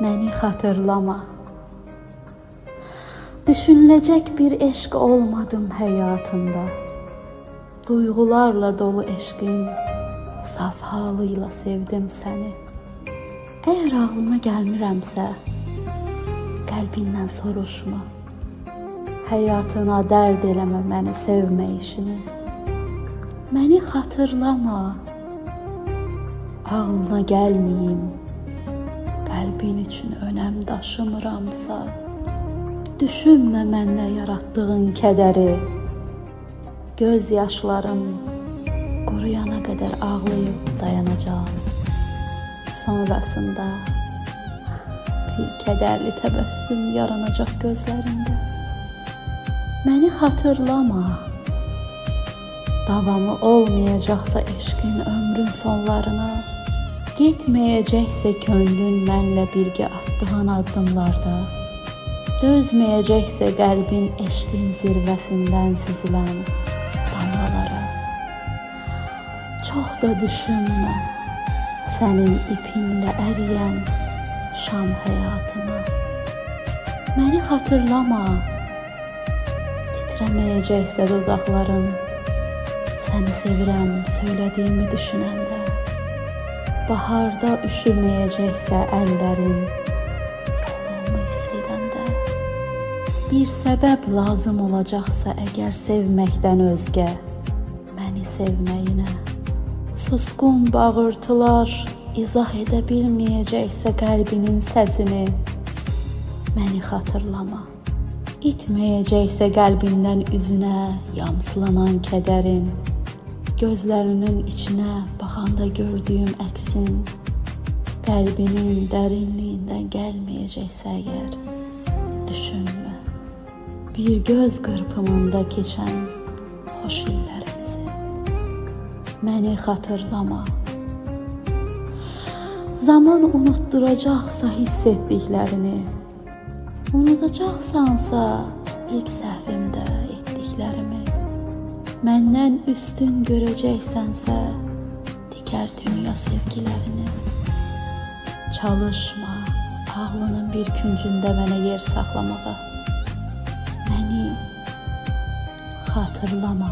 Məni xatırlama. Düşünülecek bir eşq olmadım həyatında. Duyğularla dolu eşqin saf halıyla sevdim səni. Əgər ağlıma gəlmirəmsə, qəlbindən soruşma. Həyatına dərd eləmə məni sevməyişini. Məni xatırlama. Ağlına gəlməyim. Qəlbin üçün önəm daşımıramsa, düşünmə məndə yaratdığın kədəri. Göz yaşlarım quruyana qədər ağlayıb dayanacağım. Sonrasında bir kədərli təbəssüm yaranacaq gözlərində. Məni xatırlama. Davamı olmayacaqsa eşqin ömrün sonlarına, getməyəcəksə könlün mənlə birgə atdığın addımlarda, dözməyəcəksə qəlbin eşqin zirvəsindən süzülən damlalara. Çox da düşünmə sənin ipinlə əriyən şam həyatıma. Məni xatırlama. Titrəməyəcəksə dodaqlarım səni sevirəm söylədiyimi düşünəndə. Baharda üşüməyəcəksə əllərin yolumu hiss edəndə. Bir səbəb lazım olacaqsa əgər sevməkdən özgə məni sevməyinə. Susqun bağırtılar izah edə bilməyəcəksə qəlbinin səsini. Məni xatırlama. İtməyəcəksə qəlbindən üzünə yamsılanan kədərin. Gözlərinin içinə baxanda gördüyüm əksin, qəlbinin dərinliyindən gəlməyəcəksə əgər, düşünmə. Bir göz qırpımında keçən xoş illərimizi. Məni xatırlama. Zaman unutturacaqsa hiss etdiklərini, unudacaqsansa ilk səhvimdə etdiklərimi. Məndən üstün görəcəksənsə, digər dünya sevgilərini. Çalışma, ağlının bir küncündə mənə yer saxlamağa. Məni xatırlama.